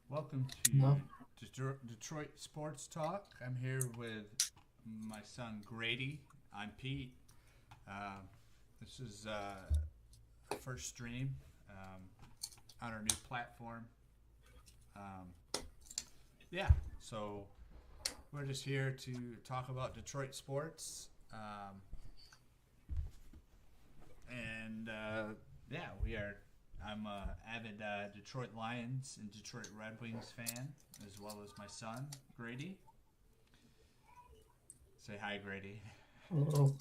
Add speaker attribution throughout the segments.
Speaker 1: Welcome
Speaker 2: No.
Speaker 1: to Detroit Sports Talk. I'm here with my son Grady. I'm Pete. Um, this is our first stream on our new platform. Um, yeah, so we're just here to talk about Detroit sports. And yeah, we are. I'm a avid Detroit Lions and Detroit Red Wings fan, as well as my son Grady. Say hi, Grady.
Speaker 2: Hello.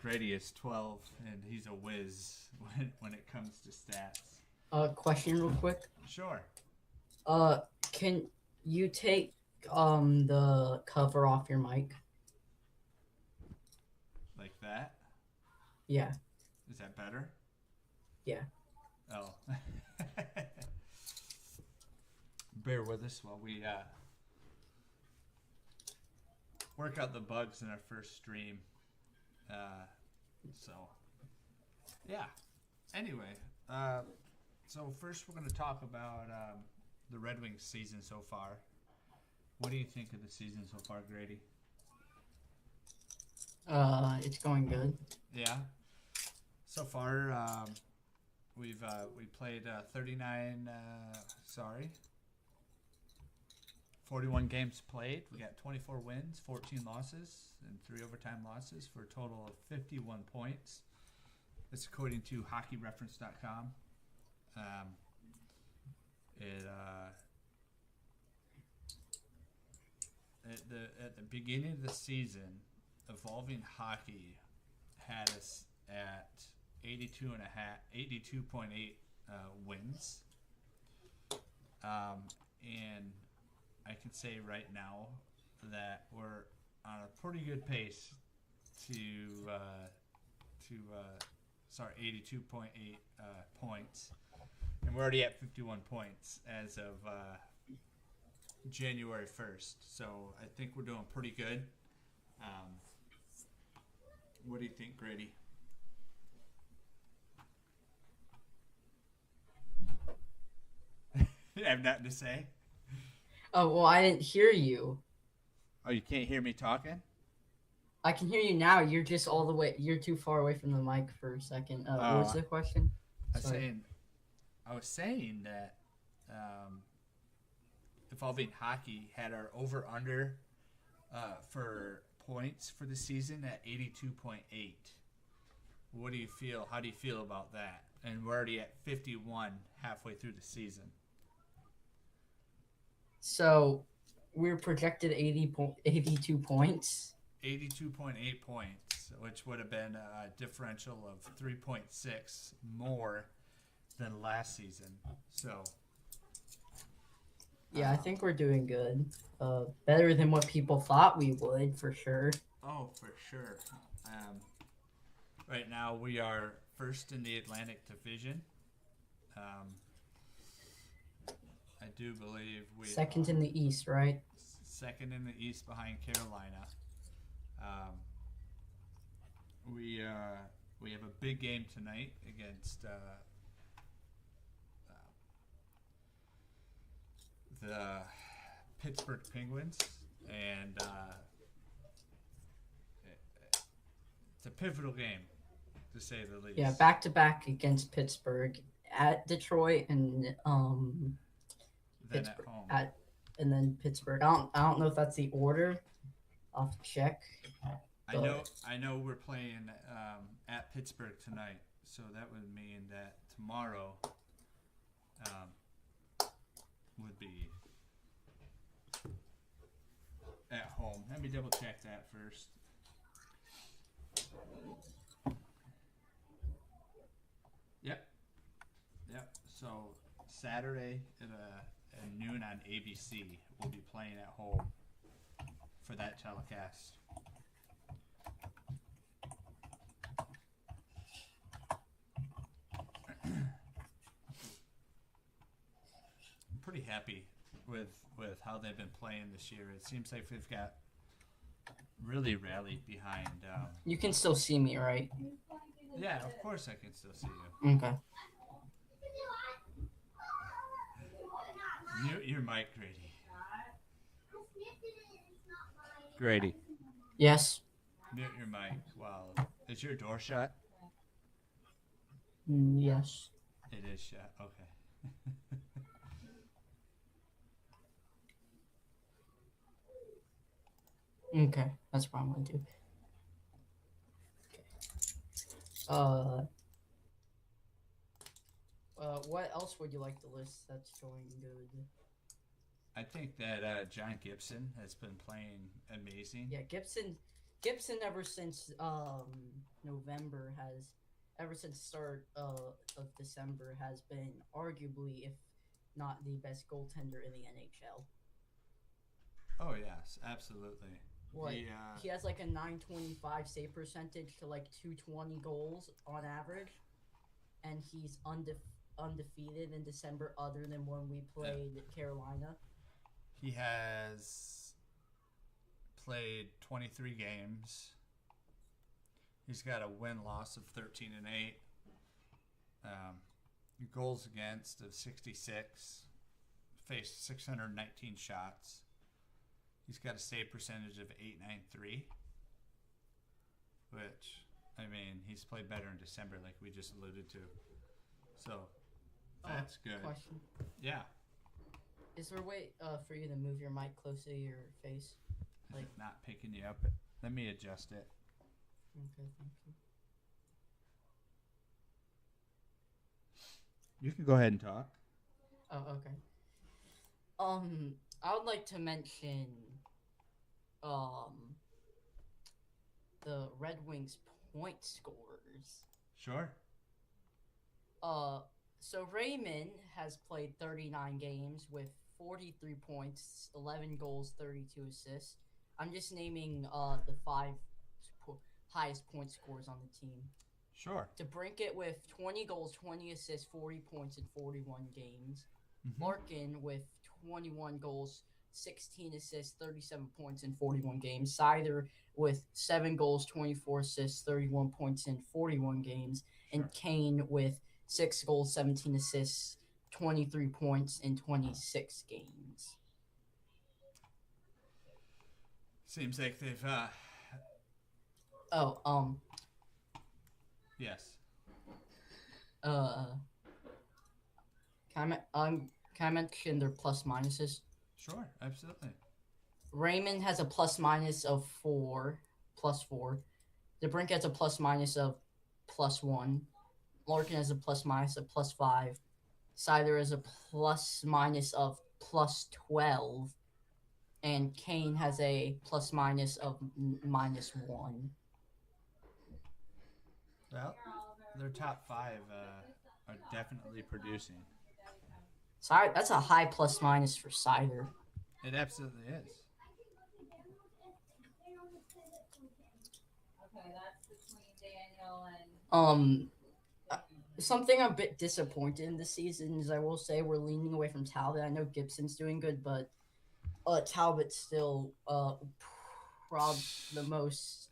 Speaker 1: Grady is 12, and he's a whiz when it comes to stats.
Speaker 2: Question real quick.
Speaker 1: Sure.
Speaker 2: Uh, can you take the cover off your mic?
Speaker 1: Like that.
Speaker 2: Yeah.
Speaker 1: Is that better?
Speaker 2: Yeah.
Speaker 1: Oh. Bear with us while we work out the bugs in our first stream. So, yeah. Anyway, so first we're going to talk about the Red Wings season so far. What do you think of the season so far, Grady?
Speaker 2: It's going good.
Speaker 1: Yeah. So far, we played 41 games played. We got 24 wins, 14 losses, and 3 overtime losses for a total of 51 points. That's according to HockeyReference.com. It at the beginning of the season, Evolving Hockey had us at 82.8 wins. And I can say right now that we're on a pretty good pace to 82.8 points, and we're already at 51 points as of January 1st. So I think we're doing pretty good. What do you think, Grady? I have nothing to say.
Speaker 2: Oh, well, I didn't hear you.
Speaker 1: Oh, you can't hear me talking?
Speaker 2: I can hear you now. You're just all the way. You're too far away from the mic for a second. What was the question? Sorry.
Speaker 1: I was saying that Evolving Hockey had our over under for points for the season at 82.8. What do you feel? How do you feel about that? And we're already at 51 halfway through the season.
Speaker 2: So we're projected 82 points.
Speaker 1: 82.8 points, which would have been a differential of 3.6 more than last season. So,
Speaker 2: Yeah, I think we're doing good. Better than what people thought we would, for sure.
Speaker 1: oh, for sure. Right now, we are first in the Atlantic Division. I do believe we
Speaker 2: Second
Speaker 1: are
Speaker 2: in the East, right?
Speaker 1: second in the East behind Carolina. We have a big game tonight against the Pittsburgh Penguins, and it's a pivotal game, to say the least.
Speaker 2: Yeah, back to back against Pittsburgh, at Detroit, and
Speaker 1: Then
Speaker 2: Pittsburgh
Speaker 1: at home.
Speaker 2: and then Pittsburgh. I don't know if that's the order. I'll have to check.
Speaker 1: I know we're playing at Pittsburgh tonight, so that would mean that tomorrow would be at home. Let me double check that first. Yep. So Saturday at noon on ABC, we'll be playing at home for that telecast. I'm pretty happy with how they've been playing this year. It seems like they've got really rallied behind.
Speaker 2: You can still see me, right?
Speaker 1: Yeah, of course I can still see you.
Speaker 2: Okay.
Speaker 1: You're mic, Grady. Grady,
Speaker 2: Yes.
Speaker 1: mute your mic. Well, is your door shut?
Speaker 2: Yes.
Speaker 1: It is shut. Okay.
Speaker 2: Okay, that's what I'm gonna do. Okay. What else would you like to list that's going good?
Speaker 1: I think that John Gibson has been playing amazing.
Speaker 2: Yeah, Gibson ever since November has, ever since start of December has been arguably, if not the best goaltender in the NHL.
Speaker 1: Oh yes, absolutely.
Speaker 2: What he has like a 925 save percentage to like 220 goals on average, and he's undefeated in December, other than when we played Carolina.
Speaker 1: He has played 23 games. He's got a win-loss of 13 and 8. Goals against of 66. Faced 619 shots. He's got a save percentage of 893. Which, I mean, he's played better in December, like we just alluded to. So that's good.
Speaker 2: Question.
Speaker 1: Yeah.
Speaker 2: Is there a way for you to move your mic closer to your face?
Speaker 1: Like not picking you up. Let me adjust it.
Speaker 2: Okay, thank you.
Speaker 1: You can go ahead and talk.
Speaker 2: Oh, okay. I would like to mention the Red Wings point scorers.
Speaker 1: Sure.
Speaker 2: So Raymond has played 39 games with 43 points, 11 goals, 32 assists. I'm just naming the five highest point scorers on the team.
Speaker 1: Sure.
Speaker 2: DeBrincat with 20 goals, 20 assists, 40 points in 41 games.
Speaker 1: Mm-hmm.
Speaker 2: Larkin with 21 goals, 16 assists, 37 points in 41 games. Seider with 7 goals, 24 assists, 31 points in 41 games.
Speaker 1: Sure.
Speaker 2: And Kane with 6 goals, 17 assists, 23 points in 26 games.
Speaker 1: Seems like they've yes.
Speaker 2: Can I mention their plus minuses?
Speaker 1: Sure, absolutely.
Speaker 2: Raymond has a plus minus of plus 4. DeBrincat has a plus minus of plus 1. Larkin has a plus minus of plus 5. Seider has a plus minus of plus 12. And Kane has a plus minus of minus 1.
Speaker 1: Well, their top 5 are definitely producing.
Speaker 2: That's a high plus minus for Seider.
Speaker 1: It absolutely is.
Speaker 3: Okay, that's between Daniel and.
Speaker 2: Something I'm a bit disappointed in this season is, I will say, we're leaning away from Talbot. I know Gibson's doing good, but Talbot's still the most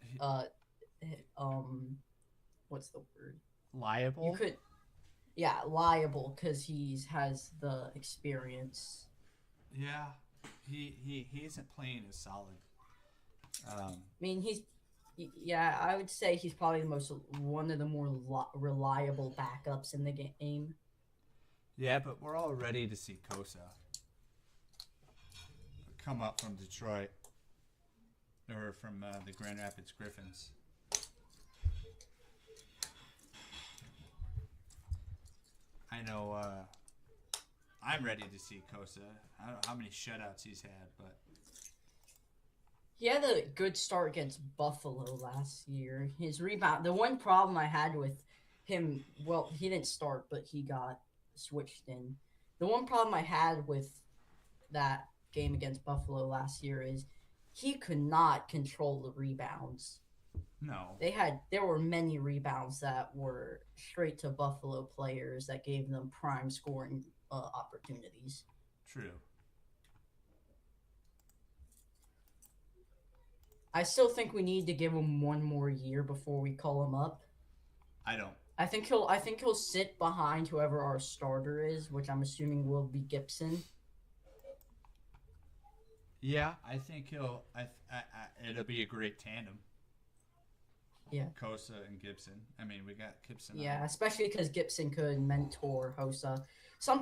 Speaker 2: what's the word?
Speaker 1: Liable.
Speaker 2: Liable, because he has the experience.
Speaker 1: Yeah, he isn't playing as solid.
Speaker 2: I mean, I would say he's probably one of the more reliable backups in the game.
Speaker 1: Yeah, but we're all ready to see Kosa come up from Detroit, or from the Grand Rapids Griffins. I know I'm ready to see Kosa. I don't know how many shutouts he's had, but
Speaker 2: he had a good start against Buffalo last year. His rebound, the one problem I had with him, well, he didn't start, but he got switched in. The one problem I had with that game against Buffalo last year is he could not control the rebounds.
Speaker 1: no.
Speaker 2: There were many rebounds that were straight to Buffalo players that gave them prime scoring opportunities.
Speaker 1: True.
Speaker 2: I still think we need to give him one more year before we call him up.
Speaker 1: I don't.
Speaker 2: I think he'll sit behind whoever our starter is, which I'm assuming will be Gibson.
Speaker 1: Yeah, I think he'll. It'll be a great tandem.
Speaker 2: Yeah.
Speaker 1: Kosa and Gibson. I mean, we got Gibson.
Speaker 2: Yeah, especially because Gibson could mentor Hosa.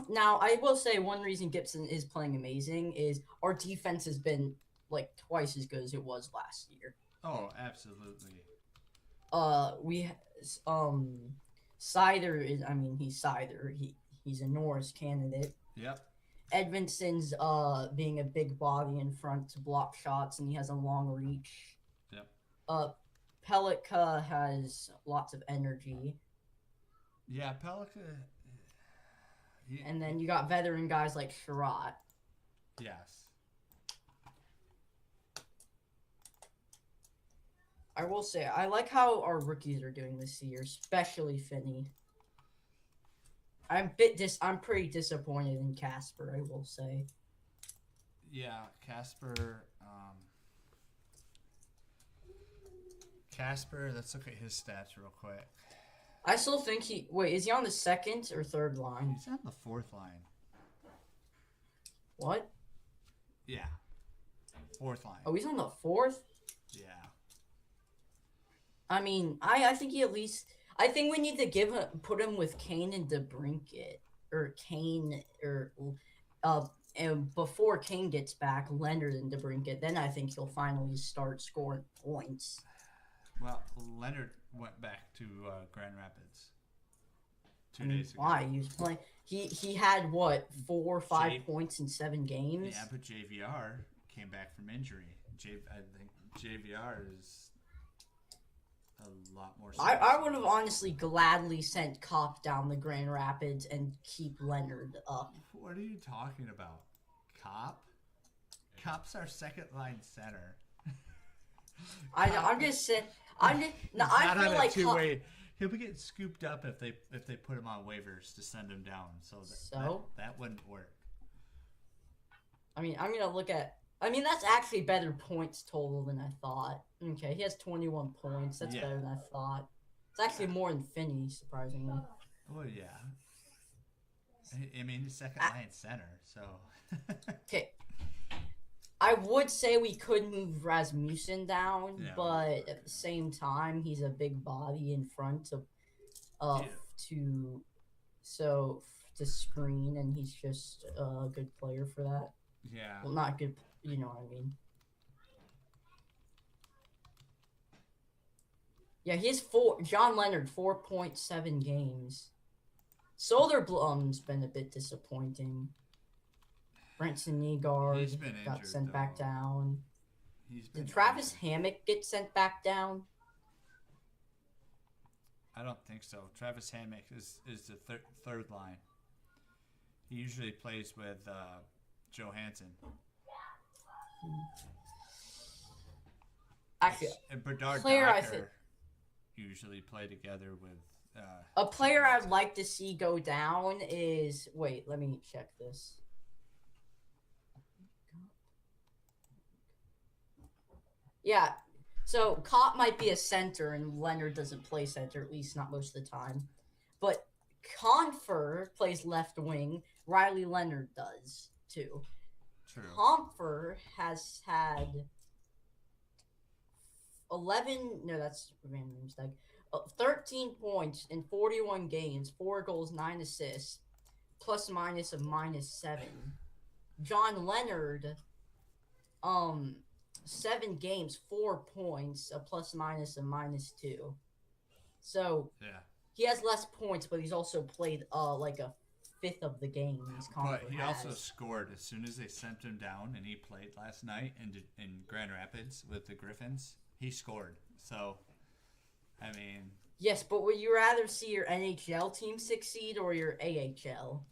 Speaker 2: Now I will say one reason Gibson is playing amazing is our defense has been like twice as good as it was last year.
Speaker 1: Oh, absolutely.
Speaker 2: We Sider is. I mean, he's Sider. He's a Norris candidate.
Speaker 1: Yep.
Speaker 2: Edvinson's being a big body in front to block shots, and he has a long reach.
Speaker 1: Yep.
Speaker 2: Pelika has lots of energy.
Speaker 1: Yeah, Pelika.
Speaker 2: And then you got veteran guys like Sherratt.
Speaker 1: Yes.
Speaker 2: I will say, I like how our rookies are doing this year, especially Finney. I'm pretty disappointed in Casper, I will say.
Speaker 1: Yeah, Casper. Casper, let's look at his stats real quick.
Speaker 2: I still think is he on the second or third line?
Speaker 1: He's on the fourth line.
Speaker 2: What?
Speaker 1: Yeah. Fourth line.
Speaker 2: Oh, he's on the fourth?
Speaker 1: Yeah.
Speaker 2: I mean, I think he at least... I think we need to put him with Kane and DeBrincat. Or Kane, and before Kane gets back, Leonard and DeBrincat. Then I think he'll finally start scoring points.
Speaker 1: Well, Leonard went back to Grand Rapids 2 days ago.
Speaker 2: Why? He was playing. He had what 4 or 5 points in 7 games.
Speaker 1: Yeah, but JVR came back from injury. I think JVR is a lot more.
Speaker 2: I would have honestly gladly sent Kopp down the Grand Rapids and keep Leonard up.
Speaker 1: What are you talking about? Kopp? Kopp's our second line center.
Speaker 2: I'm just saying. I feel like
Speaker 1: two-way. He'll be getting scooped up if they put him on waivers to send him down. That wouldn't work.
Speaker 2: I mean, I'm gonna look at. I mean, that's actually better points total than I thought. Okay, he has 21 points. That's better than I thought. It's actually more than Finney, surprisingly.
Speaker 1: Well, yeah. I mean, he's second line center, so.
Speaker 2: Okay. I would say we could move Rasmussen down, but at the same time, he's a big body in front to screen, and he's just a good player for that.
Speaker 1: Yeah.
Speaker 2: Well, not good, you know what I mean. Yeah, he has John Leonard, 4.7 games. Soderblom's been a bit disappointing. Brenton Nygaard got sent back down. Did Travis Hammock get sent back down?
Speaker 1: I don't think so. Travis Hammock is the third line. He usually plays with Johansson.
Speaker 2: Actually,
Speaker 1: and Bernard Docker usually play together with.
Speaker 2: A player I'd like to see go down is... Wait, let me check this. Yeah, so Kopp might be a center, and Leonard doesn't play center, at least not most of the time. But Confer plays left wing. Riley Leonard does, too.
Speaker 1: True.
Speaker 2: Confer has had 11... No, that's a random mistake. 13 points in 41 games, 4 goals, 9 assists, plus minus of -7. John Leonard, 7 games, 4 points, a plus minus of -2. So he has less points, but he's also played like a fifth of the games.
Speaker 1: But he also scored as soon as they sent him down, and he played last night in Grand Rapids with the Griffins. He scored. So, I mean...
Speaker 2: Yes, but would you rather see your NHL team succeed or your AHL?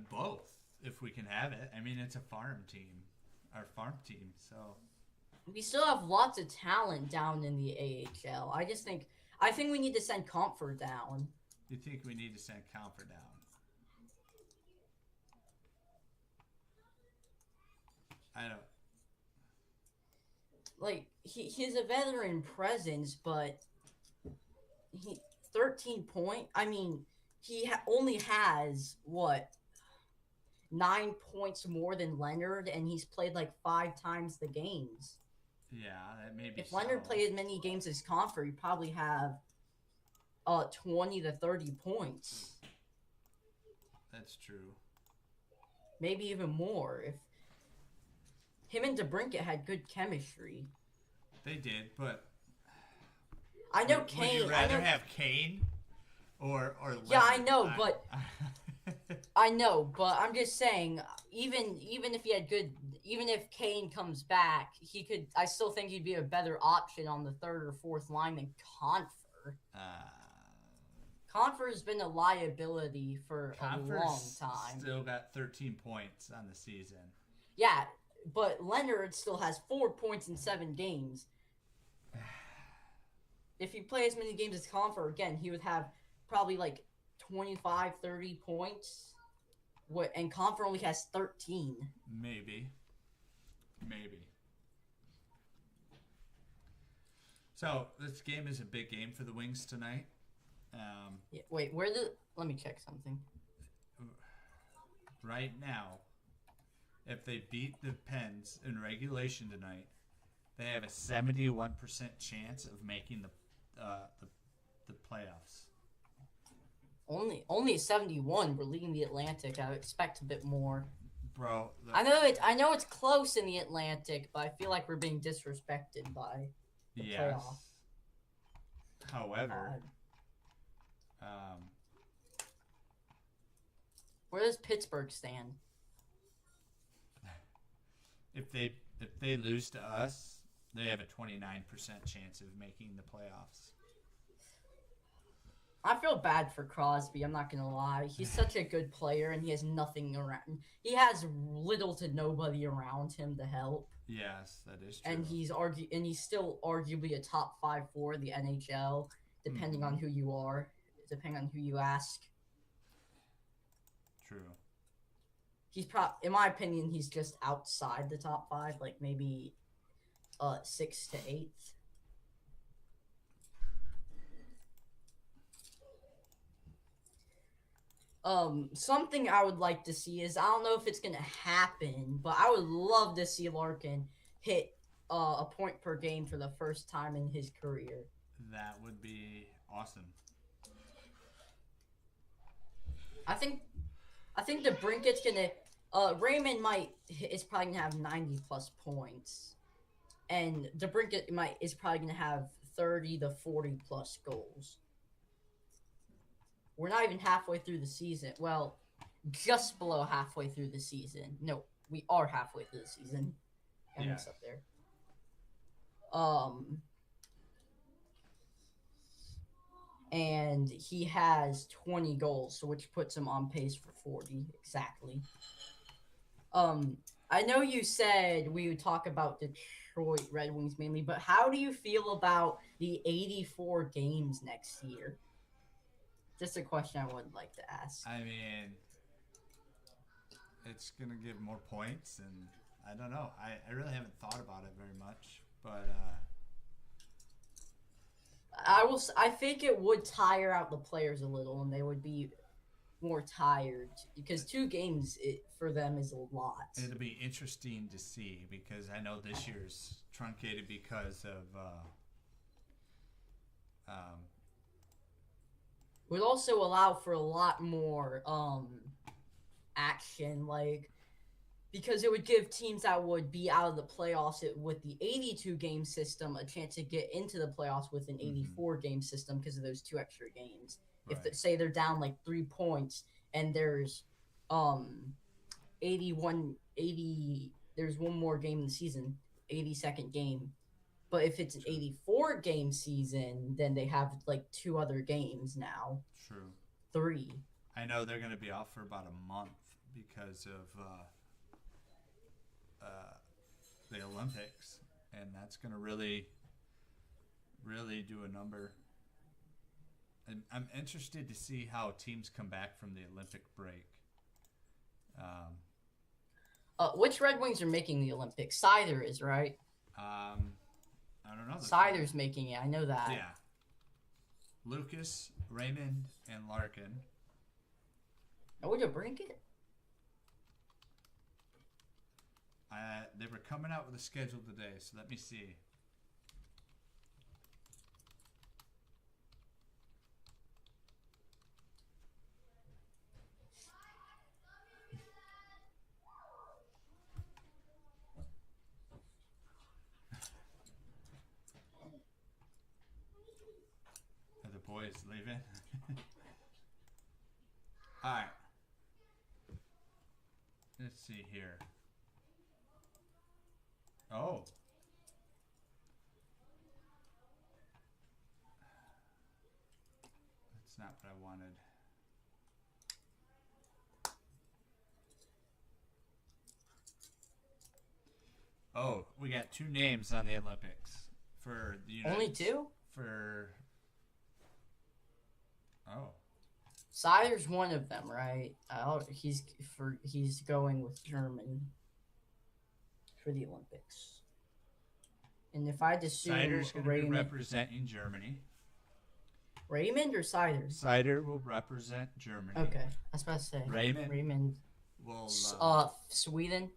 Speaker 1: Both, if we can have it. I mean, it's a farm team. Our farm team, so...
Speaker 2: We still have lots of talent down in the AHL. I think we need to send Comfort down.
Speaker 1: You think we need to send Comfort down? I don't...
Speaker 2: Like, he's a veteran presence, but... 13 point. I mean, he only has what? 9 points more than Leonard, and he's played like 5 times the games.
Speaker 1: Yeah, that may be
Speaker 2: If Leonard
Speaker 1: so.
Speaker 2: played as many games as Confer, he'd probably have 20 to 30 points.
Speaker 1: That's true.
Speaker 2: Maybe even more. If him and DeBrincat had good chemistry.
Speaker 1: They did, but
Speaker 2: I know
Speaker 1: would
Speaker 2: Kane.
Speaker 1: you rather
Speaker 2: I know,
Speaker 1: have Kane or
Speaker 2: Yeah, I
Speaker 1: Leonard?
Speaker 2: know, but I know, but I'm just saying, even if he had good, even if Kane comes back, he could. I still think he'd be a better option on the third or fourth line than Confer. Confer has been a liability for a long time.
Speaker 1: Still got 13 points on the season.
Speaker 2: Yeah, but Leonard still has 4 points in 7 games. If he plays as many games as Confer, again, he would have probably like 25, 30 points. And Confer only has 13.
Speaker 1: Maybe. So this game is a big game for the Wings tonight.
Speaker 2: Yeah, wait, let me check something.
Speaker 1: Right now, if they beat the Pens in regulation tonight, they have a 71% chance of making the playoffs.
Speaker 2: Only 71. We're leading the Atlantic. I would expect a bit more.
Speaker 1: Bro,
Speaker 2: I know it's close in the Atlantic, but I feel like we're being disrespected by the playoff.
Speaker 1: However,
Speaker 2: where does Pittsburgh stand?
Speaker 1: if they lose to us, they have a 29% chance of making the playoffs.
Speaker 2: I feel bad for Crosby, I'm not going to lie. He's such a good player, and he has nothing around. He has little to nobody around him to help.
Speaker 1: Yes, that is true.
Speaker 2: And he's still arguably a top 5 for the NHL, depending on who you are, depending on who you ask.
Speaker 1: True.
Speaker 2: He's in my opinion, he's just outside the top 5, like maybe 6th to 8th. Something I would like to see is, I don't know if it's gonna happen, but I would love to see Larkin hit a point per game for the first time in his career.
Speaker 1: That would be awesome.
Speaker 2: I think DeBrincat's gonna. Raymond is probably gonna have 90 plus points, and DeBrincat is probably gonna have 30 to 40 plus goals. We're not even halfway through the season. Well, just below halfway through the season. No, we are halfway through the season. Got mixed up there. And he has 20 goals, so which puts him on pace for 40 exactly. I know you said we would talk about Detroit Red Wings mainly, but how do you feel about the 84 games next year? Just a question I would like to ask.
Speaker 1: I mean, it's going to give more points, and I don't know. I really haven't thought about it very much, but
Speaker 2: I think it would tire out the players a little, and they would be more tired because 2 games for them is a lot.
Speaker 1: It'll be interesting to see because I know this year's truncated because of
Speaker 2: would also allow for a lot more action, like, because it would give teams that would be out of the playoffs with the 82 game system a chance to get into the playoffs with an 84 game system because of those 2 extra games.
Speaker 1: Right.
Speaker 2: If say they're down like 3 points and there's 80 there's one more game in the season, 82nd game. But if it's an 84 game season, then they have like 2 other games now.
Speaker 1: True.
Speaker 2: 3.
Speaker 1: I know they're going to be off for about a month because of the Olympics, and that's going to really do a number. And I'm interested to see how teams come back from the Olympic break.
Speaker 2: Which Red Wings are making the Olympics? Seider is, right?
Speaker 1: I don't know.
Speaker 2: Seider's making it. I know that.
Speaker 1: Yeah. Lucas, Raymond, and Larkin.
Speaker 2: Oh, would you bring it?
Speaker 1: They were coming out with a schedule today, so let me see. Are the boys leaving? Alright. Let's see here. Oh. That's not what I wanted. Oh, we got 2 names on the Olympics for the United
Speaker 2: Only 2?
Speaker 1: For oh,
Speaker 2: Sider's one of them, right? He's going with Germany for the Olympics. And if I assume
Speaker 1: Sider's going to be
Speaker 2: Raymond,
Speaker 1: representing Germany.
Speaker 2: Raymond or Sider?
Speaker 1: Sider will represent Germany.
Speaker 2: Okay, I was about to say
Speaker 1: Raymond will
Speaker 2: Sweden.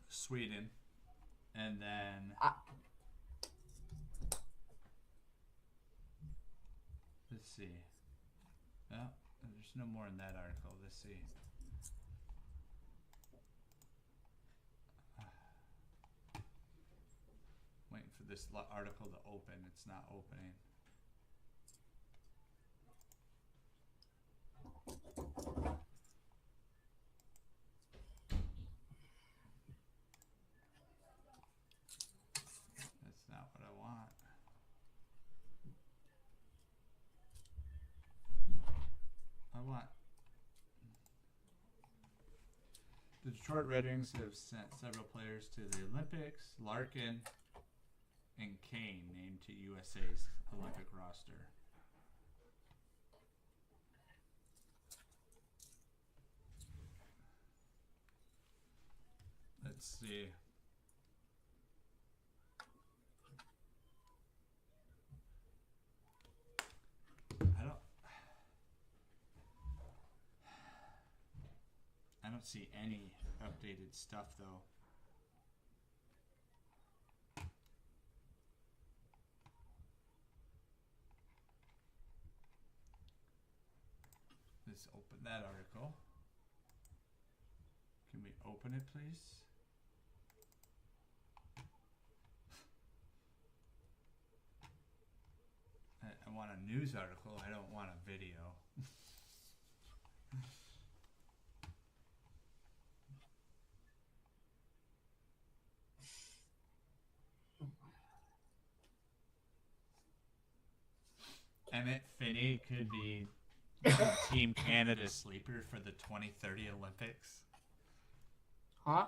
Speaker 1: Sweden, and then let's see. Oh, there's no more in that article. Let's see. Waiting for this article to open. It's not opening. That's not what I want. I want. The Detroit Red Wings have sent several players to the Olympics. Larkin and Kane named to USA's Olympic roster. Let's see. I don't see any updated stuff though. Let's open that article. Can we open it, please? I want a news article. I don't want a video. Emmett Finney could be Team Canada sleeper for the 2030 Olympics.
Speaker 2: Huh?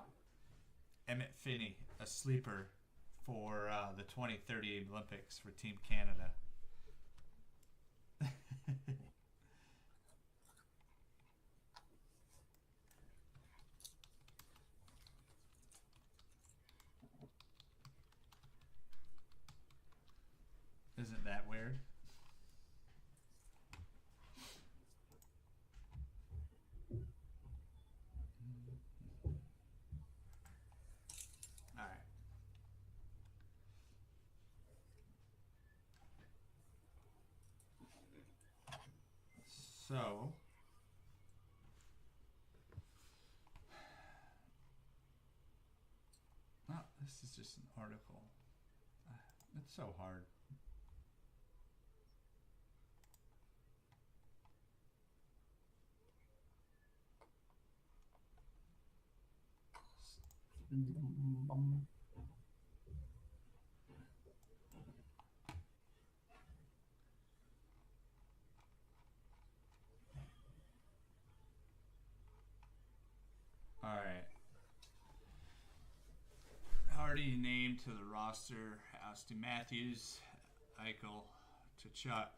Speaker 1: Emmett Finney, a sleeper for the 2030 Olympics for Team Canada. Isn't that weird? All right. So, this is just an article. It's so hard. All right. Already named to the roster: Austin Matthews, Eichel, Tkachuk.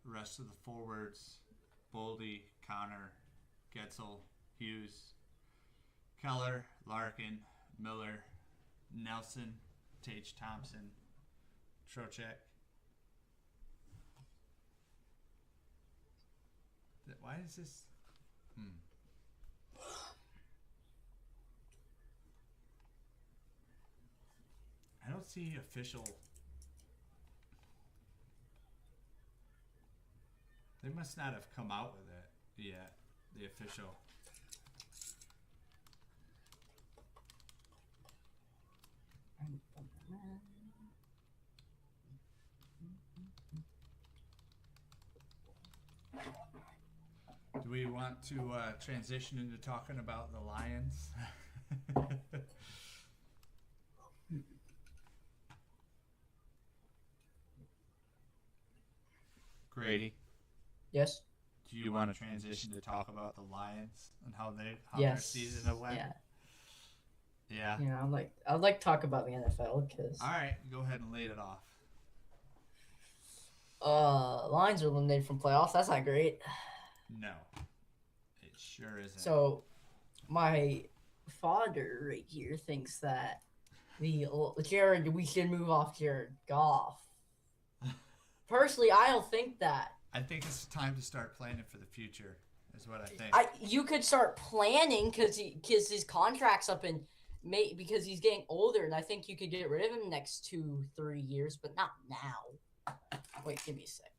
Speaker 1: The rest of the forwards: Boldy, Connor, Getzel, Hughes, Keller, Larkin, Miller, Nelson, Tage Thompson, Trocheck. Why is this? What's the official? They must not have come out with it yet. The official. Do we want to transition into talking about the Lions? Grady,
Speaker 2: Yes.
Speaker 1: do you want to transition to talk about the Lions and how their
Speaker 2: Yes.
Speaker 1: season went?
Speaker 2: Yeah.
Speaker 1: Yeah.
Speaker 2: Yeah. I'd like to talk about the NFL because
Speaker 1: All right, go ahead and lay it off.
Speaker 2: Lions are eliminated from playoffs. That's not great.
Speaker 1: No, it sure isn't.
Speaker 2: So, my father right here thinks that we should move off Jared Goff. Personally, I don't think that.
Speaker 1: I think it's time to start planning for the future. Is what I think.
Speaker 2: You could start planning because his contract's up in May because he's getting older, and I think you could get rid of him next 2-3 years, but not now. Wait, give me a sec.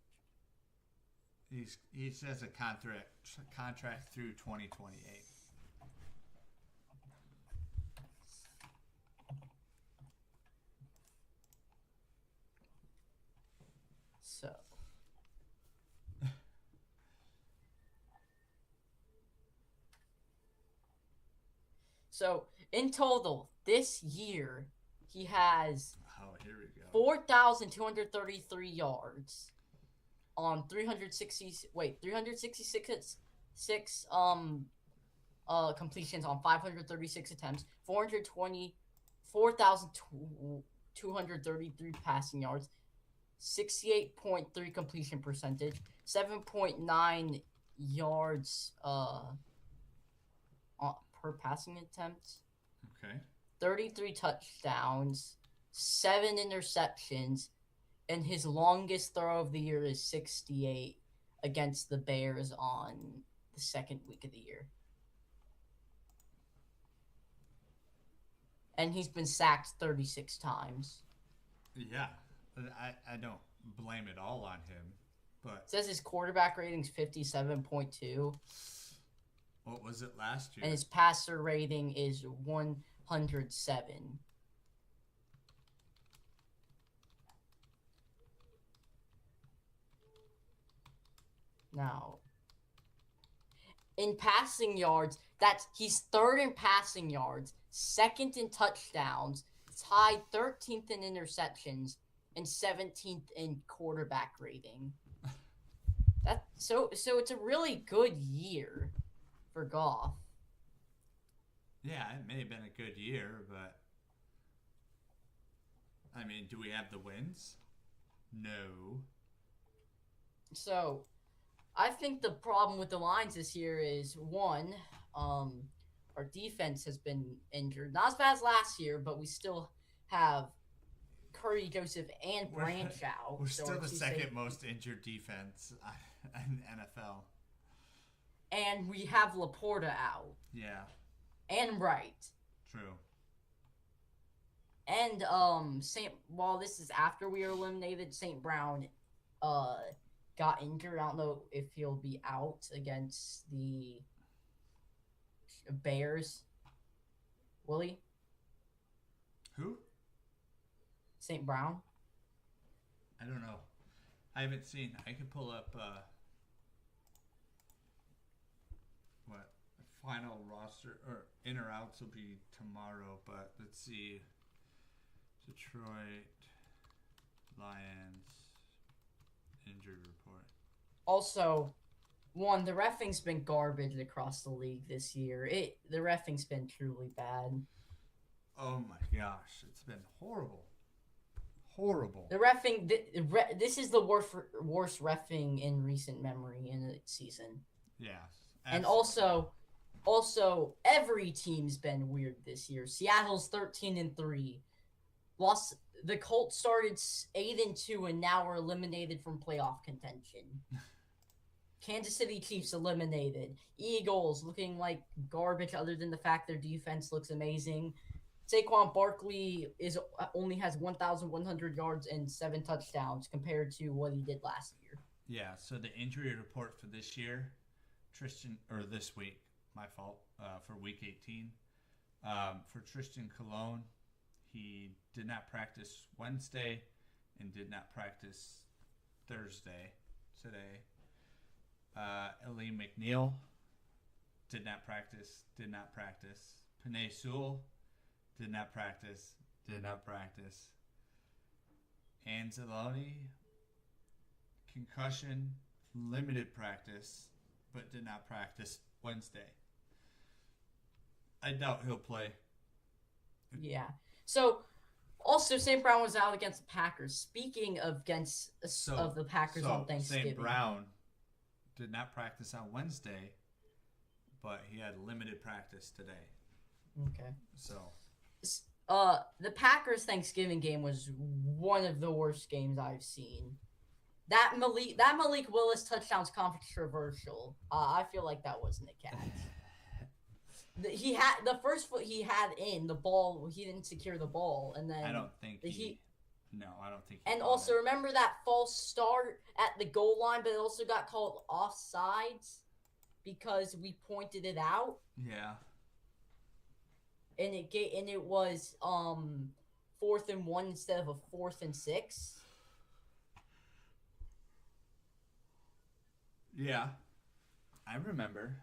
Speaker 1: He says a contract through 2028.
Speaker 2: So. So, in total, this year, he has
Speaker 1: Oh, here we go.
Speaker 2: 4,233 yards on 366 completions on 536 attempts, 4,233 passing yards, 68.3 completion percentage, 7.9 yards per passing attempt,
Speaker 1: Okay.
Speaker 2: 33 touchdowns, 7 interceptions, and his longest throw of the year is 68 against the Bears on the second week of the year. And he's been sacked 36 times.
Speaker 1: Yeah, I don't blame it all on him, but
Speaker 2: It says his quarterback rating's 57.2,
Speaker 1: what was it last year?
Speaker 2: and his passer rating is 107. Now, in passing yards, he's third in passing yards, second in touchdowns, tied 13th in interceptions, and 17th in quarterback rating. So it's a really good year for Goff.
Speaker 1: Yeah, it may have been a good year, but I mean, do we have the wins? No.
Speaker 2: So, I think the problem with the Lions this year is one, our defense has been injured. Not as bad as last year, but we still have Curry, Joseph, and Branch out.
Speaker 1: We're
Speaker 2: So
Speaker 1: still
Speaker 2: our
Speaker 1: the
Speaker 2: two
Speaker 1: second
Speaker 2: safeties.
Speaker 1: most injured defense in NFL.
Speaker 2: And we have Laporta out.
Speaker 1: Yeah,
Speaker 2: And Wright.
Speaker 1: true.
Speaker 2: And while this is after we were eliminated, St. Brown got injured. I don't know if he'll be out against the Bears. Will he?
Speaker 1: Who?
Speaker 2: St. Brown?
Speaker 1: I don't know. I haven't seen. I can pull up what final roster or in or outs will be tomorrow. But let's see. Detroit Lions injured report.
Speaker 2: Also, one, the reffing's been garbage across the league this year. The reffing's been truly bad.
Speaker 1: Oh my gosh, it's been horrible. Horrible.
Speaker 2: The reffing, this is the worst reffing in recent memory in a season.
Speaker 1: Yeah.
Speaker 2: And also, every team's been weird this year. Seattle's 13-3. The Colts started 8-2 and now are eliminated from playoff contention. Kansas City Chiefs eliminated. Eagles looking like garbage other than the fact their defense looks amazing. Saquon Barkley only has 1,100 yards and 7 touchdowns compared to what he did last year.
Speaker 1: Yeah, so the injury report for this year, this week, my fault, for week 18. For Tristan Colon, he did not practice Wednesday and did not practice Thursday, today. Elaine McNeil did not practice. Panay Sewell did not practice. Anzalone, concussion, limited practice, but did not practice Wednesday. I doubt he'll play.
Speaker 2: Yeah. So, also, St. Brown was out against the Packers. Speaking of the Packers on Thanksgiving.
Speaker 1: St. Brown did not practice on Wednesday, but he had limited practice today.
Speaker 2: Okay.
Speaker 1: So,
Speaker 2: the Packers Thanksgiving game was one of the worst games I've seen. That Malik Willis touchdown's controversial. I feel like that wasn't a catch. He had the first foot he had in the ball. He didn't secure the ball, and then
Speaker 1: I don't think he.
Speaker 2: And also remember that false start at the goal line, but it also got called offsides because we pointed it out.
Speaker 1: Yeah.
Speaker 2: And it was 4th and 1 instead of a 4th and 6.
Speaker 1: Yeah, I remember.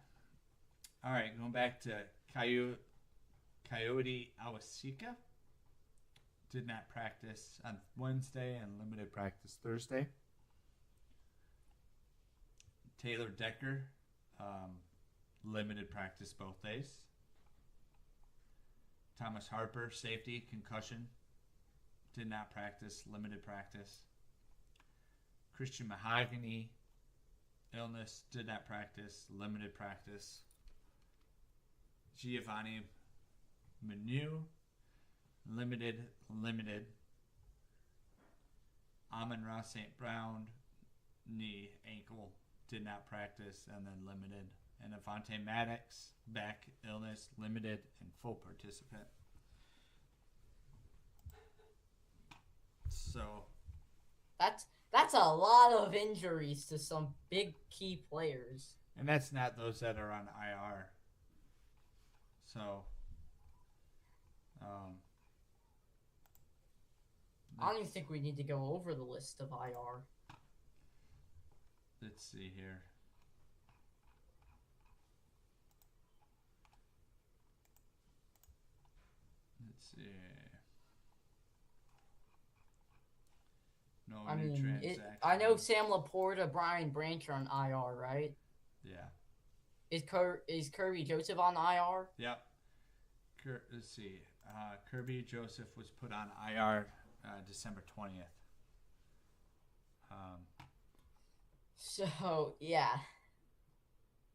Speaker 1: All right, going back to Coyote Awasika. Did not practice on Wednesday and limited practice Thursday. Taylor Decker, limited practice both days. Thomas Harper, safety, concussion. Did not practice, limited practice. Christian Mahogany, illness, did not practice, limited practice. Giovanni Manu, limited. Amon-Ra St. Brown, knee, ankle, did not practice, and then limited. And Avante Maddox, back, illness, limited, and full participant. So
Speaker 2: that's a lot of injuries to some big key players.
Speaker 1: And that's not those that are on IR. So,
Speaker 2: I don't even think we need to go over the list of IR.
Speaker 1: Let's see here. Let's see. No new transactions.
Speaker 2: I know Sam Laporta, Brian Branch are on IR, right?
Speaker 1: Yeah.
Speaker 2: Is Kirby Joseph on IR?
Speaker 1: Yep. Let's see. Kirby Joseph was put on IR December 20th.
Speaker 2: So, yeah.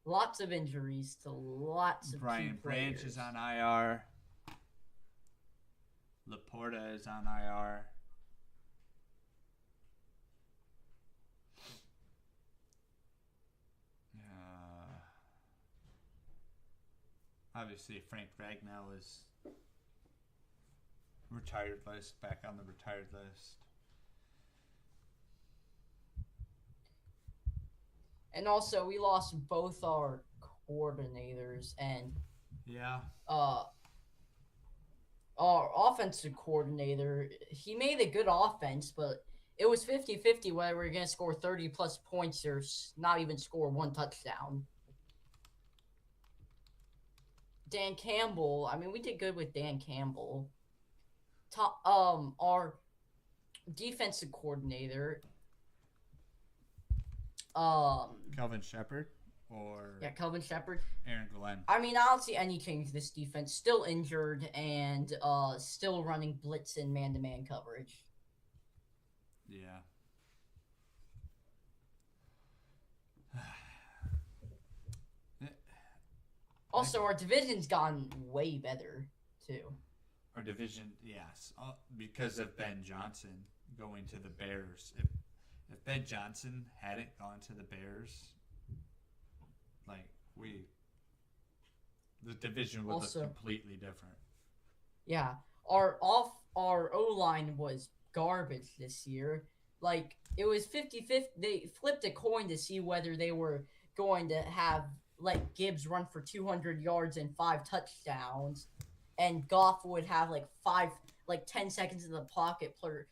Speaker 2: Lots of injuries to lots of
Speaker 1: Brian
Speaker 2: key players.
Speaker 1: Branch is on IR. Laporta is on IR. Obviously, Frank Ragnow is retired list, back on the retired list.
Speaker 2: And also, we lost both our coordinators and our offensive coordinator. He made a good offense, but it was 50-50 whether we were going to score 30-plus points or not even score one touchdown. Dan Campbell, I mean, we did good with Dan Campbell. Our defensive coordinator,
Speaker 1: Kelvin Shepard
Speaker 2: Kelvin Shepard.
Speaker 1: Aaron Glenn.
Speaker 2: I mean, I don't see any change to this defense. Still injured and still running blitz and man-to-man coverage.
Speaker 1: Yeah.
Speaker 2: Also, our division's gotten way better, too.
Speaker 1: Our division, yes. Because of Ben Johnson going to the Bears. If Ben Johnson hadn't gone to the Bears, the division would look completely different.
Speaker 2: Yeah, our O line was garbage this year. Like it was 50-50. They flipped a coin to see whether they were going to have let Gibbs run for 200 yards and 5 touchdowns, and Goff would have like 10 seconds in the pocket per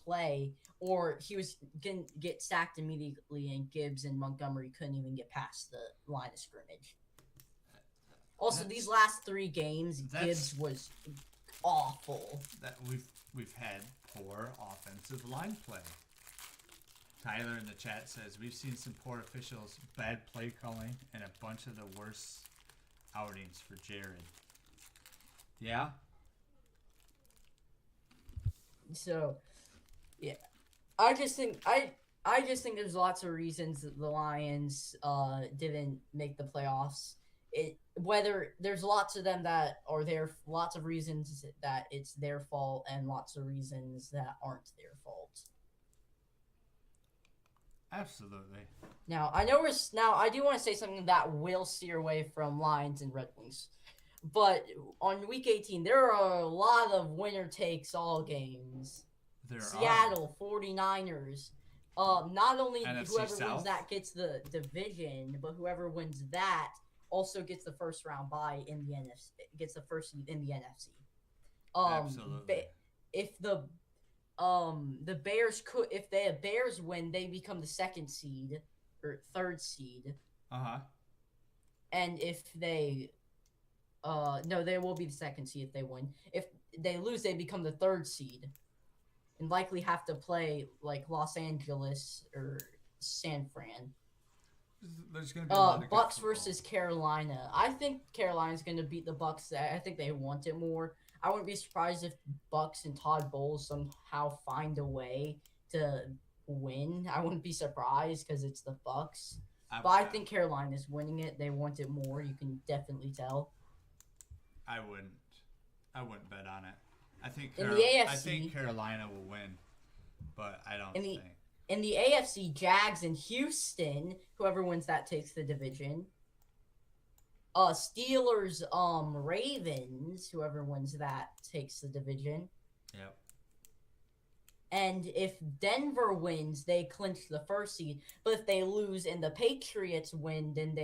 Speaker 2: play, or he was gonna get sacked immediately, and Gibbs and Montgomery couldn't even get past the line of scrimmage. Also, these last 3 games, Gibbs was awful.
Speaker 1: That we've had poor offensive line play. Tyler in the chat says we've seen some poor officials, bad play calling, and a bunch of the worst outings for Jared. Yeah.
Speaker 2: So, yeah, I just think there's lots of reasons that the Lions didn't make the playoffs. Whether there's lots of them that are there, lots of reasons that it's their fault, and lots of reasons that aren't their fault.
Speaker 1: Absolutely.
Speaker 2: Now I do want to say something that will steer away from Lions and Red Wings, but on week 18 there are a lot of winner takes all games. Seattle 49ers. Not only
Speaker 1: NFC
Speaker 2: whoever
Speaker 1: South?
Speaker 2: wins that gets the division, but whoever wins that also gets the first round bye in the NFC. Gets the first seed in the NFC.
Speaker 1: Absolutely.
Speaker 2: If the Bears win, they become the 2nd seed or 3rd seed. And if they no, they will be the 2nd seed if they win. If they lose, they become the 3rd seed, and likely have to play like Los Angeles or San Fran.
Speaker 1: There's gonna be a lot of good
Speaker 2: Bucks
Speaker 1: football.
Speaker 2: versus Carolina. I think Carolina's gonna beat the Bucks. I think they want it more. I wouldn't be surprised if Bucks and Todd Bowles somehow find a way to win. I wouldn't be surprised because it's the Bucks. But I think Carolina's winning it. They want it more. You can definitely tell.
Speaker 1: I wouldn't bet on it. I think
Speaker 2: In the AFC,
Speaker 1: I think Carolina will win, but I don't think.
Speaker 2: In the AFC, Jags and Houston, whoever wins that takes the division. Steelers, Ravens, whoever wins that takes the division.
Speaker 1: Yep.
Speaker 2: And if Denver wins, they clinch the 1st seed. But if they lose and the Patriots win, then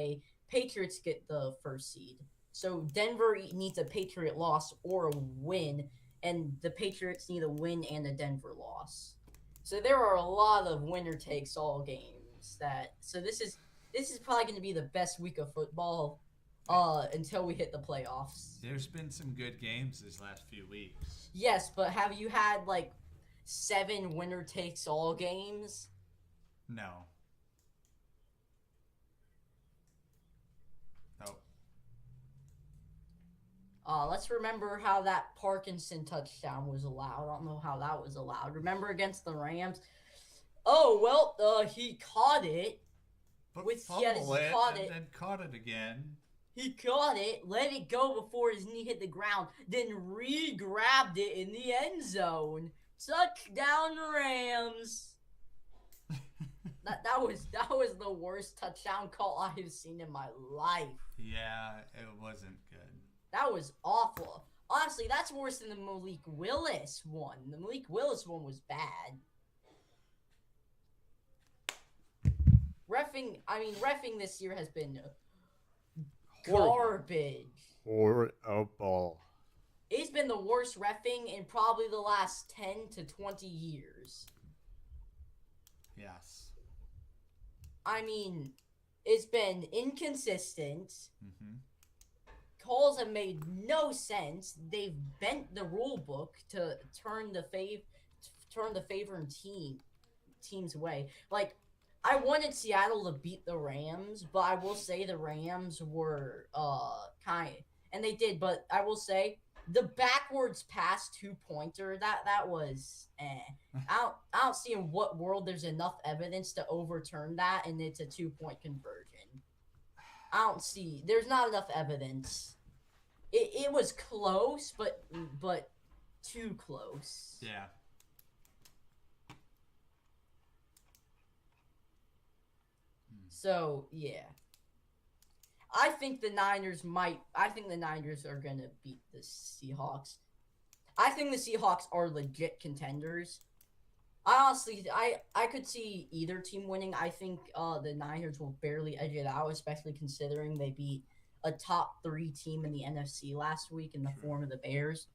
Speaker 2: Patriots get the 1st seed. So Denver needs a Patriot loss or a win, and the Patriots need a win and a Denver loss. So there are a lot of winner takes all games. So this is probably going to be the best week of football until we hit the playoffs.
Speaker 1: There's been some good games these last few weeks.
Speaker 2: Yes, but have you had like 7 winner takes all games?
Speaker 1: No. Nope.
Speaker 2: Let's remember how that Parkinson touchdown was allowed. I don't know how that was allowed. Remember against the Rams? Oh, well, he caught it.
Speaker 1: But
Speaker 2: Caught it.
Speaker 1: And then caught it again.
Speaker 2: He caught it, let it go before his knee hit the ground, then re-grabbed it in the end zone. Touchdown Rams. That was the worst touchdown call I've seen in my life.
Speaker 1: Yeah, it wasn't good.
Speaker 2: That was awful. Honestly, that's worse than the Malik Willis one. The Malik Willis one was bad. Reffing this year has been garbage.
Speaker 4: Horrible.
Speaker 2: It's been the worst reffing in probably the last 10 to 20 years.
Speaker 1: Yes.
Speaker 2: It's been inconsistent.
Speaker 1: Mm-hmm.
Speaker 2: Calls have made no sense. They've bent the rule book to turn the favor in teams' way. Like, I wanted Seattle to beat the Rams, but I will say the Rams were and they did, but I will say the backwards pass 2-pointer that was I don't see in what world there's enough evidence to overturn that, and it's a 2-point conversion. I don't see. There's not enough evidence. It was close, but too close.
Speaker 1: Yeah.
Speaker 2: So yeah, I think the Niners are gonna beat the Seahawks. I think the Seahawks are legit contenders. I honestly, I could see either team winning. I think the Niners will barely edge it out, especially considering they beat a top 3 team in the NFC last week in the
Speaker 1: True.
Speaker 2: form of the Bears.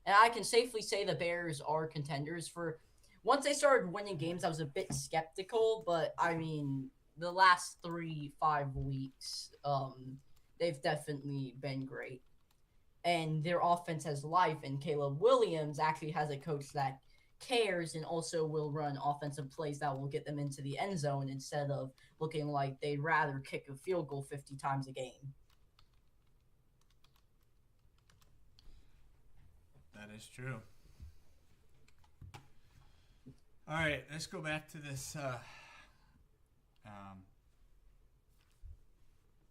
Speaker 2: And I can safely say the Bears are contenders for. Once they started winning games, I was a bit skeptical, but I mean, the last 5 weeks, they've definitely been great. And their offense has life, and Caleb Williams actually has a coach that cares and also will run offensive plays that will get them into the end zone instead of looking like they'd rather kick a field goal 50 times a game.
Speaker 1: That is true. All right, let's go back to this.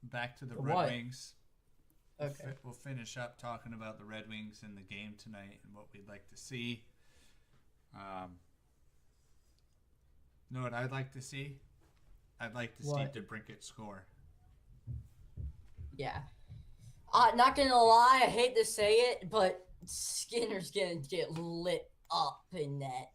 Speaker 1: Back to the Red
Speaker 2: What?
Speaker 1: Wings.
Speaker 2: Okay.
Speaker 1: We'll finish up talking about the Red Wings in the game tonight and what we'd like to see. Know what I'd like to see? I'd like to
Speaker 2: What?
Speaker 1: see DeBrincat score.
Speaker 2: Yeah. Not gonna lie, I hate to say it, but Skinner's gonna get lit up in that.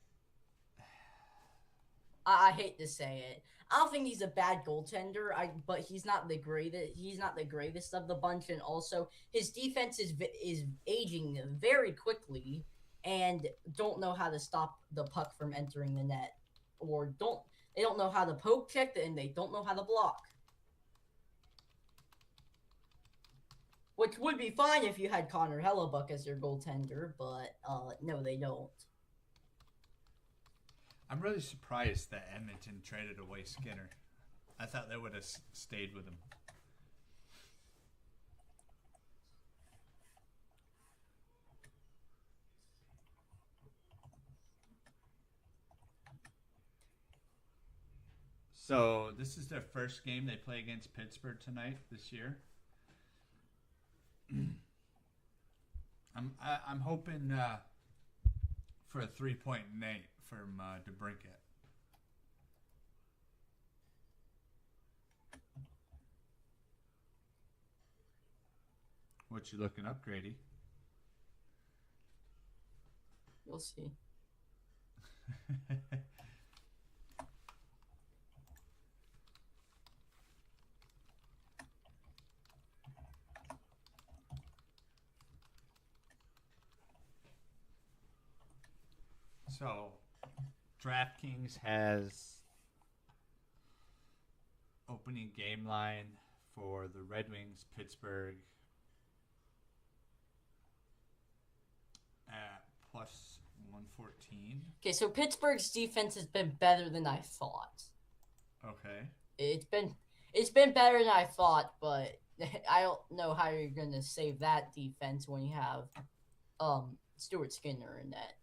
Speaker 2: I hate to say it. I don't think he's a bad goaltender. But he's not the greatest. He's not the greatest of the bunch, and also his defense is aging very quickly, and don't know how to stop the puck from entering the net, or they don't know how to poke check, and they don't know how to block. Which would be fine if you had Connor Hellebuck as your goaltender, but no, they don't.
Speaker 1: I'm really surprised that Edmonton traded away Skinner. I thought they would have stayed with him. So this is their first game they play against Pittsburgh tonight this year. I'm hoping for a 3-point night from DeBrincat. What you looking up, Grady?
Speaker 2: You'll see.
Speaker 1: So, DraftKings has opening game line for the Red Wings Pittsburgh at plus 114.
Speaker 2: Okay, so Pittsburgh's defense has been better than I thought.
Speaker 1: Okay.
Speaker 2: It's been better than I thought, but I don't know how you're gonna save that defense when you have Stuart Skinner in that.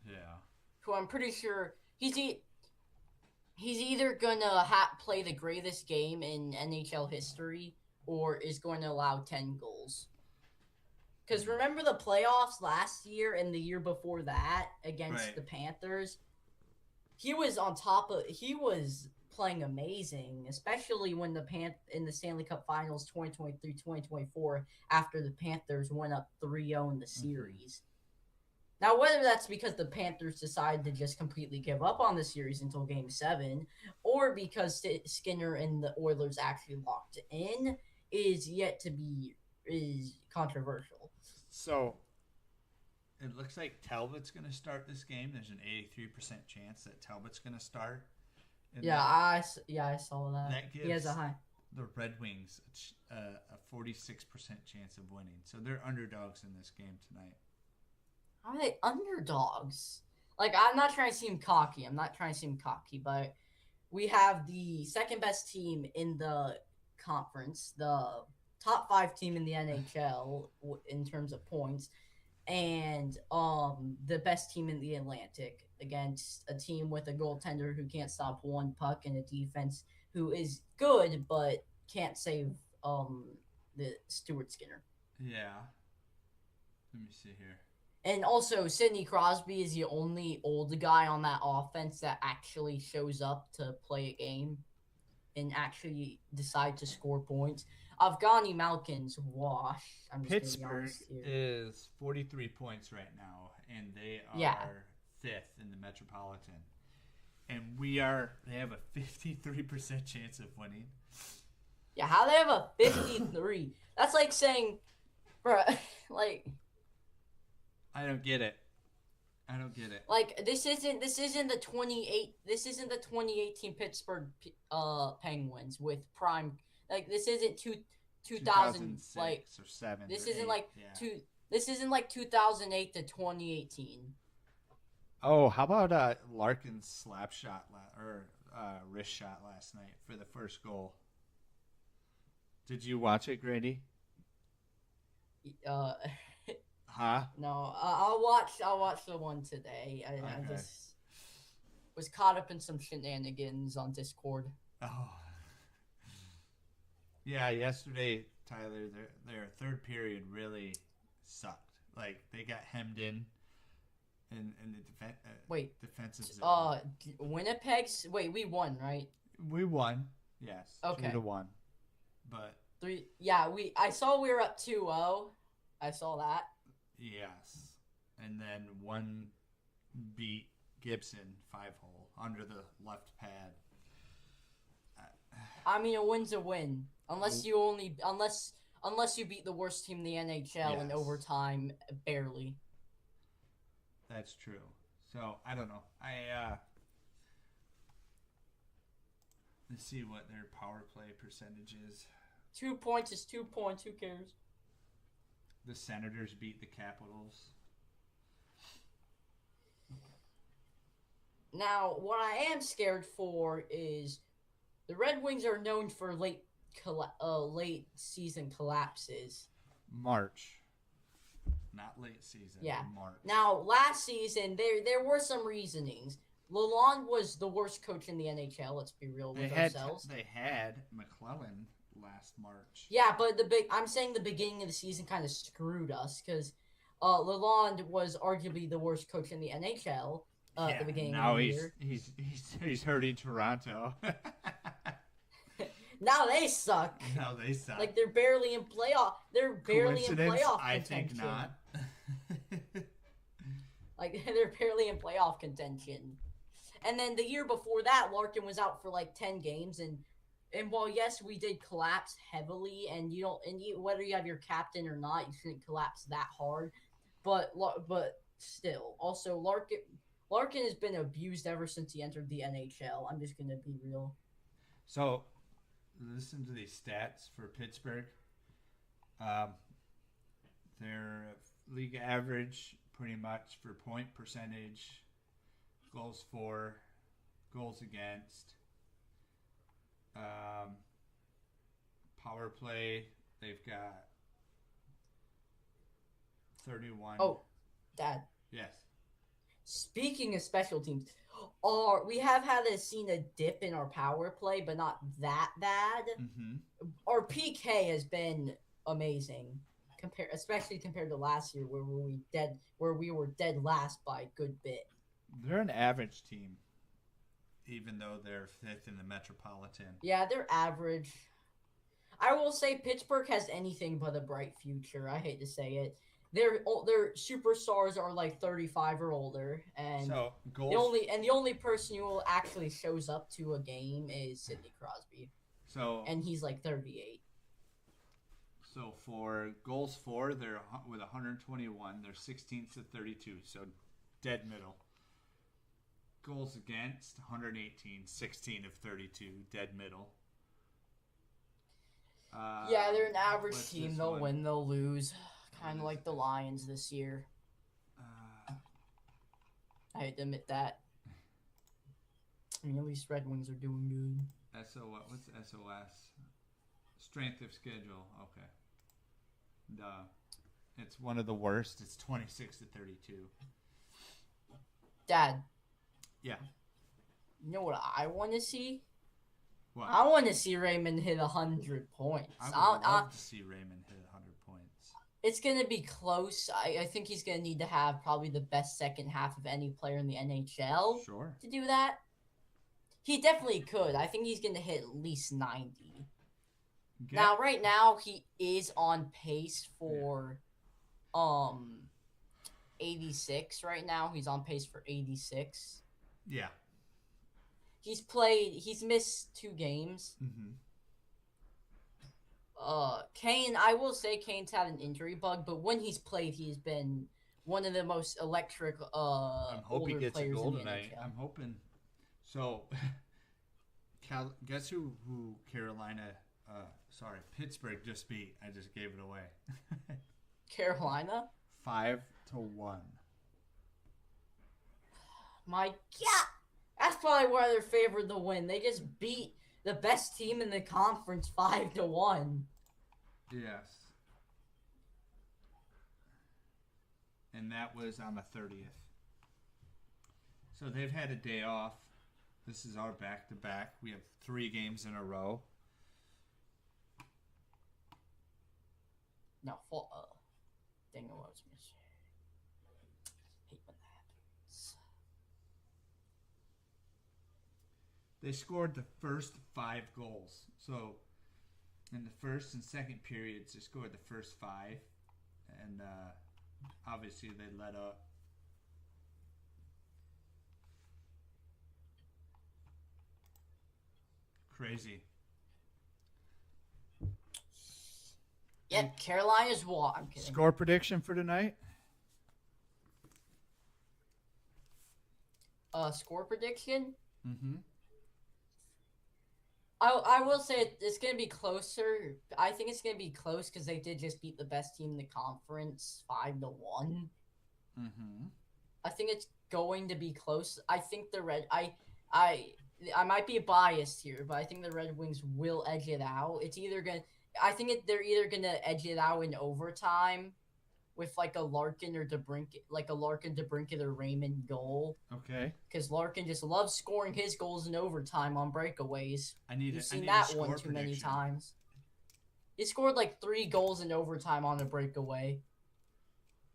Speaker 1: Yeah.
Speaker 2: Who I'm pretty sure he's either gonna play the greatest game in NHL history or is going to allow 10 goals. Because remember the playoffs last year and the year before that against the Panthers? He was playing amazing, especially when in the Stanley Cup Finals 2023-2024 after the Panthers went up 3-0 in the series. Now, whether that's because the Panthers decided to just completely give up on the series until Game 7, or because Skinner and the Oilers actually locked in, is controversial.
Speaker 1: So, it looks like Talbot's going to start this game. There's an 83% chance that Talbot's going to start.
Speaker 2: I saw that.
Speaker 1: That gives
Speaker 2: he has a high.
Speaker 1: the Red Wings a 46% chance of winning. So, they're underdogs in this game tonight.
Speaker 2: How are they underdogs? Like, I'm not trying to seem cocky. But we have the second best team in the conference, the top 5 team in the NHL in terms of points, and the best team in the Atlantic against a team with a goaltender who can't stop one puck and a defense who is good but can't save the Stuart Skinner.
Speaker 1: Yeah. Let me see here.
Speaker 2: And also, Sidney Crosby is the only old guy on that offense that actually shows up to play a game. and actually decide to score points. Afghani Malkin's wash. I'm just gonna be
Speaker 1: Pittsburgh
Speaker 2: honest here.
Speaker 1: is 43 points right now, and they are
Speaker 2: Yeah.
Speaker 1: 5th in the Metropolitan. And they have a 53% chance of winning.
Speaker 2: Yeah, how they have a 53? That's like saying, bruh, like
Speaker 1: I don't get it.
Speaker 2: this isn't the 2018 Pittsburgh Penguins with prime. Like this isn't 2000 like
Speaker 1: 2006 or 7.
Speaker 2: this
Speaker 1: or
Speaker 2: isn't
Speaker 1: 8,
Speaker 2: like
Speaker 1: yeah.
Speaker 2: this isn't like 2008 to 2018.
Speaker 1: Oh, how about Larkin's slap shot or wrist shot last night for the first goal? Did you watch it, Grady?
Speaker 2: Uh,
Speaker 1: Huh?
Speaker 2: no, I'll watch the one today. I
Speaker 1: Okay.
Speaker 2: just was caught up in some shenanigans on Discord.
Speaker 1: Oh. Yeah, yesterday, Tyler, their third period really sucked. Like they got hemmed in the
Speaker 2: Wait,
Speaker 1: defensive zone.
Speaker 2: Winnipeg's. Wait, we won, right?
Speaker 1: We won. Yes.
Speaker 2: Okay.
Speaker 1: 2-1. But
Speaker 2: 3. Yeah, I saw we were up 2-0. I saw that.
Speaker 1: yes. And then one beat Gibson 5-hole under the left pad.
Speaker 2: I mean, a win's a win, unless you beat the worst team in the NHL in
Speaker 1: Yes.
Speaker 2: overtime, barely.
Speaker 1: That's true. So I don't know. Let's see what their power play percentage is.
Speaker 2: 2 points is 2 points. Who cares?
Speaker 1: The Senators beat the Capitals.
Speaker 2: Now, what I am scared for is the Red Wings are known for late season collapses.
Speaker 1: March. Not late season.
Speaker 2: Yeah.
Speaker 1: March.
Speaker 2: Now, last season there were some reasonings. Lalonde was the worst coach in the NHL. Let's be real with ourselves.
Speaker 1: They had McClellan last March.
Speaker 2: Yeah, but I'm saying the beginning of the season kind of screwed us because Lalonde was arguably the worst coach in the NHL at the beginning of the year.
Speaker 1: He's hurting Toronto.
Speaker 2: Now they suck.
Speaker 1: Now they suck.
Speaker 2: Like they're barely in playoff. They're barely in
Speaker 1: Coincidence?
Speaker 2: playoff
Speaker 1: I
Speaker 2: contention.
Speaker 1: think not.
Speaker 2: Like they're barely in playoff contention. And then the year before that, Larkin was out for like 10 games, and while yes, we did collapse heavily, and whether you have your captain or not, you shouldn't collapse that hard. But still, also Larkin has been abused ever since he entered the NHL. I'm just gonna be real.
Speaker 1: So, listen to these stats for Pittsburgh. Their league average, pretty much for point percentage, goals for, goals against, power play. They've got 31.
Speaker 2: Oh, Dad.
Speaker 1: Yes.
Speaker 2: Speaking of special teams, we have seen a dip in our power play, but not that bad.
Speaker 1: Mm-hmm.
Speaker 2: Our PK has been amazing, especially compared to last year where we were dead last by a good bit.
Speaker 1: They're an average team, even though they're 5th in the Metropolitan.
Speaker 2: Yeah, they're average. I will say Pittsburgh has anything but a bright future. I hate to say it. Their superstars are like 35 or older, and
Speaker 1: So goals.
Speaker 2: the only person who actually shows up to a game is Sidney Crosby, and he's like 38.
Speaker 1: So for goals for, they're with 121. They're 16th to 32, so dead middle. Goals against, 118, 16 of 32, dead middle.
Speaker 2: Yeah, they're an average
Speaker 1: what's
Speaker 2: team.
Speaker 1: this
Speaker 2: They'll
Speaker 1: one?
Speaker 2: win, they'll lose. Kind of
Speaker 1: What is
Speaker 2: like the Lions this year. I hate to admit that. I mean, at least Red Wings are doing good.
Speaker 1: What's SOS? Strength of schedule. Okay. Duh. It's one of the worst. It's 26 to 32.
Speaker 2: Dad.
Speaker 1: Yeah.
Speaker 2: You know what I want to see?
Speaker 1: What?
Speaker 2: I want to see Raymond hit 100 points.
Speaker 1: I would love to see Raymond hit 100 points.
Speaker 2: It's going to be close. I think he's going to need to have probably the best second half of any player in the NHL
Speaker 1: Sure.
Speaker 2: to do that. He definitely could. I think he's gonna hit at least 90.
Speaker 1: Get-
Speaker 2: Now, right now, he is on pace for 86 right now. He's on pace for 86.
Speaker 1: yeah.
Speaker 2: He's missed 2 games.
Speaker 1: Mm-hmm.
Speaker 2: Kane, I will say Kane's had an injury bug, but when he's played, he's been one of the most electric
Speaker 1: I'm hoping he
Speaker 2: older
Speaker 1: gets a
Speaker 2: players
Speaker 1: goal
Speaker 2: in the
Speaker 1: tonight.
Speaker 2: NHL.
Speaker 1: I'm hoping. So, guess who Carolina? Pittsburgh just beat. I just gave it away.
Speaker 2: Carolina?
Speaker 1: 5-1.
Speaker 2: My God! That's probably why they're favored to win. They just beat the best team in the conference 5-1.
Speaker 1: Yes. And that was on the 30th. So they've had a day off. This is our back-to-back. We have 3 games in a row.
Speaker 2: No, dang it, what was missing? Hate when that happens.
Speaker 1: They scored the first 5 goals. So in the first and second periods, they scored the first 5. And obviously they let up. Crazy.
Speaker 2: Yep, Carolina's won. I'm kidding.
Speaker 1: Score prediction for tonight?
Speaker 2: Score prediction?
Speaker 1: Mm-hmm.
Speaker 2: I will say it's going to be closer. I think it's going to be close because they did just beat the best team in the conference 5-1.
Speaker 1: Mm-hmm.
Speaker 2: I think it's going to be close. I think the Red I might be biased here, but I think the Red Wings will edge it out. It's either going to I think they're either going to edge it out in overtime with like a Larkin or DeBrincat or Raymond goal.
Speaker 1: Okay.
Speaker 2: Because Larkin just loves scoring his goals in overtime on breakaways. You've seen that one too many times. He scored like 3 goals in overtime on a breakaway.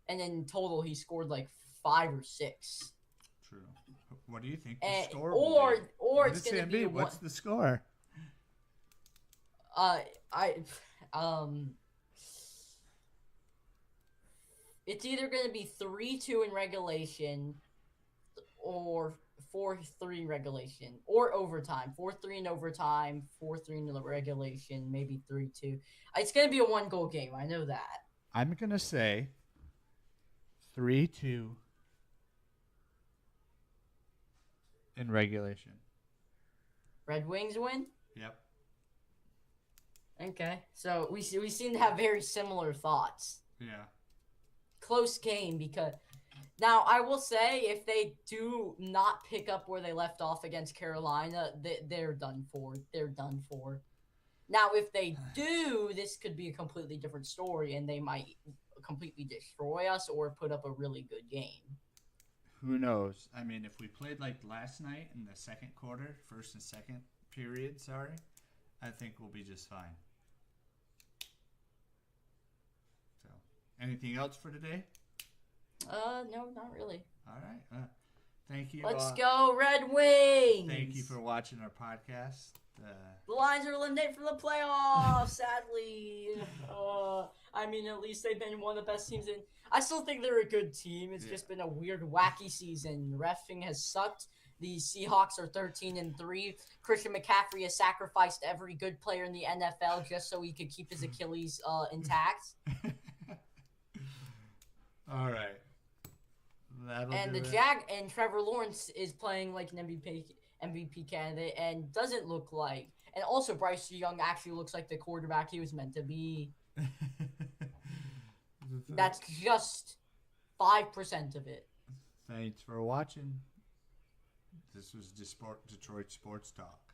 Speaker 2: And in total, he scored like 5 or 6.
Speaker 1: True. What do you think the
Speaker 2: And,
Speaker 1: score will be?
Speaker 2: or it's going to be
Speaker 1: What's the score?
Speaker 2: It's either going to be 3-2 in regulation or 4-3 in regulation or overtime. 4-3 in overtime, 4-3 in the regulation, maybe 3-2. It's going to be a 1-goal game. I know that.
Speaker 1: I'm going to say 3-2 in regulation.
Speaker 2: Red Wings win?
Speaker 1: Yep.
Speaker 2: Okay. So we seem to have very similar thoughts.
Speaker 1: Yeah.
Speaker 2: Close game because now I will say if they do not pick up where they left off against Carolina, they're done for. They're done for. Now if they do, this could be a completely different story and they might completely destroy us or put up a really good game.
Speaker 1: Who knows? I mean, if we played like last night in the second quarter, first and second period, I think we'll be just fine. So, anything else for today?
Speaker 2: No, not really.
Speaker 1: All right. Thank you.
Speaker 2: Let's go Red Wings!
Speaker 1: Thank you for watching our podcast.
Speaker 2: The Lions are eliminated from the playoffs, sadly. I mean, at least they've been one of the best teams in. I still think they're a good team. It's just been a weird, wacky season. Reffing has sucked. The Seahawks are 13-3. Christian McCaffrey has sacrificed every good player in the NFL just so he could keep his Achilles intact.
Speaker 1: All right.
Speaker 2: And Trevor Lawrence is playing like an MVP candidate and doesn't look like. And also Bryce Young actually looks like the quarterback he was meant to be. That's just 5% of it.
Speaker 1: Thanks for watching. This was Detroit Sports Talk.